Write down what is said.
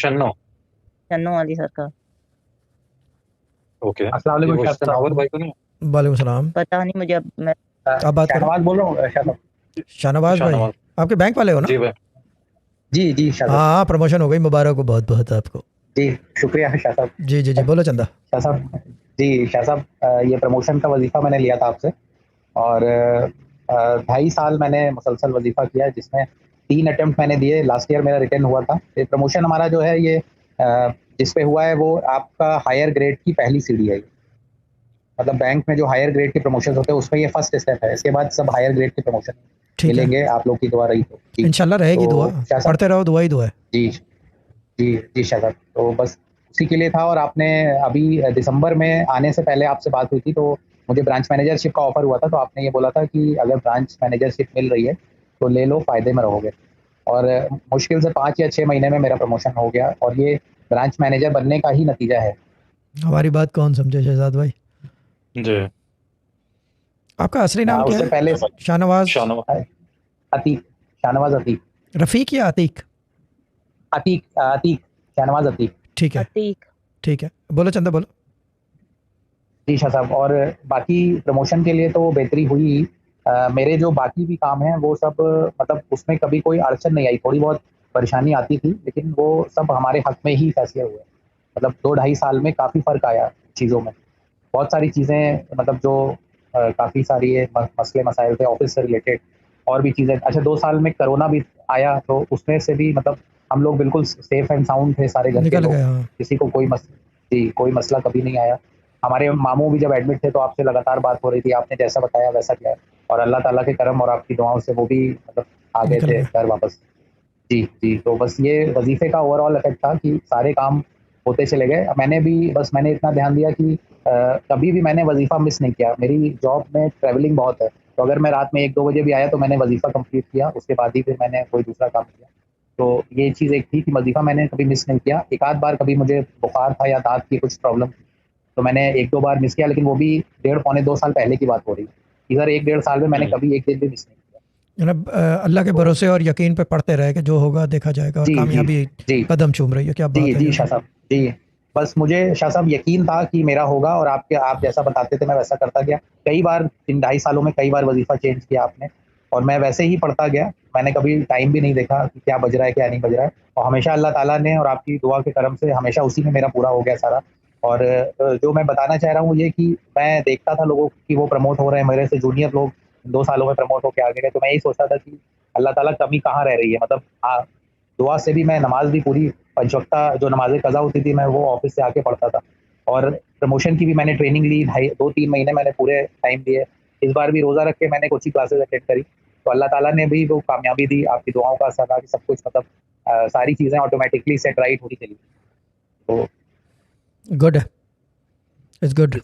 शन्नो। चन्नो वाली सरकार। ओके, अस्सलाम ये वालेकुम वो शाह साहब। शनावर भाई तो नहीं? वालेकुम सलाम। पता नहीं मुझे, अब मैं आप बात करें। शाहनवाज बोल रहा हूँ शाह साहब। शाहनवाज भाई, शाहनवाज। आपके बैंक वाले हो ना? जी भाई। जी शाह साहब। हाँ, प्रमोशन हो गई, मुबारक हो बहुत बहुत आपको। जी शुक्रिया शाह साहब। जी जी जी, बोलो चंदा। शाह साहब, जी शाह साहब, ये प्रमोशन का वजीफा मैंने लिया था आपसे, और 2.5 साल मैंने मुसलसल वजीफा किया है, जिसमें 3 अटेम्प्ट मैंने दिए। लास्ट ईयर मेरा रिटर्न हुआ था। ये प्रमोशन हमारा जो है ये जिस पे हुआ है वो आपका हायर ग्रेड की पहली सीढ़ी है। मतलब बैंक में जो हायर ग्रेड के प्रमोशन होते हैं उसमें ये फर्स्ट स्टेप है। इसके बाद सब हायर ग्रेड के प्रमोशन ठीक है, मिलेंगे, आप लोग की दुआ रही तो। जी इंशाल्लाह रहेगी तो दुआ, शाह साहब, पढ़ते रहो, दुआ ही दुआ है। जी जी जी शाह साहब, तो बस उसी के लिए था। और आपने अभी दिसंबर में आने से पहले आपसे बात हुई थी, तो मुझे ब्रांच मैनेजरशिप का ऑफर हुआ था। तो आपने ये बोला था कि अगर ब्रांच मैनेजरशिप मिल रही है तो ले लो, फ़ायदे में रहोगे। और मुश्किल से 5 या 6 महीने में मेरा प्रमोशन हो गया, और ये ब्रांच मैनेजर बनने का ही नतीजा है। हमारी बात कौन समझे शहजाद भाई। जी। आपका असली नाम क्या उससे है? पहले शाहनवाज शाहनवाज। अतीक, शाहनवाज अतीक, रफ़ीक या अतीक? अतीक अतीक, शाहनवाज अतीक। ठीक है अतीक। ठीक है, बोलो चंदा बोलो। जी शाह साहब, और बाकी प्रमोशन के लिए तो बेहतरी हुई ही। मेरे जो बाकी भी काम हैं वो सब, मतलब उसमें कभी कोई अड़चन नहीं आई। थोड़ी बहुत परेशानी आती थी, लेकिन वो सब हमारे हक में ही फैसले हुए। मतलब 2-2.5 साल में काफ़ी फ़र्क आया चीज़ों में। बहुत सारी चीज़ें, मतलब जो काफ़ी सारी ये मसले मसाइल थे ऑफिस से रिलेटेड, और भी चीज़ें। अच्छा, 2 साल में कोरोना भी आया, तो उसमें से भी मतलब हम लोग बिल्कुल सेफ एंड साउंड थे सारे घर के निकल लोग। गए, हाँ। किसी को कोई मसला कभी नहीं आया। हमारे मामू भी जब एडमिट थे तो आपसे लगातार बात हो रही थी, आपने जैसा बताया वैसा किया, और अल्लाह ताला के करम और आपकी दुआओं से वो भी मतलब आ गए निकल थे गए। घर वापस। जी जी, तो बस ये वजीफे का ओवरऑल इफेक्ट था कि सारे काम होते चले गए। मैंने इतना ध्यान दिया कि कभी भी मैंने वजीफा मिस नहीं किया। मेरी जॉब में ट्रैवलिंग बहुत है, तो अगर मैं रात में 1-2 बजे भी आया तो मैंने वजीफा कंप्लीट किया, उसके बाद ही फिर मैंने कोई दूसरा काम किया। तो ये चीज़ एक थी कि वजीफा मैंने कभी मिस नहीं किया। एक आध बार कभी मुझे बुखार था या दाँत की कुछ प्रॉब्लम थी, तो मैंने 1-2 बार मिस किया, लेकिन वो भी डेढ़ पौने 2 साल पहले की बात हो रही है। इधर 1 डेढ़ साल में मैंने कभी एक दिन भी मिस नहीं किया। जनाब, अल्लाह के तो भरोसे और यकीन पे पढ़ते रहे कि जो होगा देखा जाएगा, और जी जी कामयाबी जी कदम चूम रही है। क्या जी बात है जी शाह जनाब। साहब, जी। बस मुझे शाह साहब यकीन था कि मेरा होगा, और आप जैसा बताते थे मैं वैसा करता गया। कई बार इन 2.5 सालों में कई बार वजीफा चेंज किया आपने, और मैं वैसे ही पढ़ता गया। मैंने कभी टाइम भी नहीं देखा कि क्या बज रहा है क्या नहीं बज रहा है, और हमेशा अल्लाह ताला ने और आपकी दुआ के करम से हमेशा उसी में मेरा पूरा हो गया सारा। और जो मैं बताना चाह रहा हूँ ये कि मैं देखता था लोगों की वो प्रमोट हो रहे हैं, मेरे से जूनियर लोग 2 सालों में प्रमोट होकर आगे गए, तो मैं यही सोचता था कि अल्लाह ताला कमी कहाँ रह रही है। मतलब दुआ से भी मैं नमाज भी पूरी 5 वक़्ता जो नमाज़ें कज़ा होती थी, मैं वो ऑफ़िस से आके पढ़ता था। और प्रमोशन की भी मैंने ट्रेनिंग ली, ढाई 2-3 महीने मैंने पूरे टाइम दिए। इस बार भी रोज़ा रख के मैंने कोचिंग क्लासेस अटेंड करी। तो अल्लाह ताला ने भी वो कामयाबी दी, आपकी दुआओं का असर रहा कि सब कुछ मतलब सारी चीज़ें ऑटोमैटिकली सेट राइट होती चली। तो गुड है, इट्स गुड।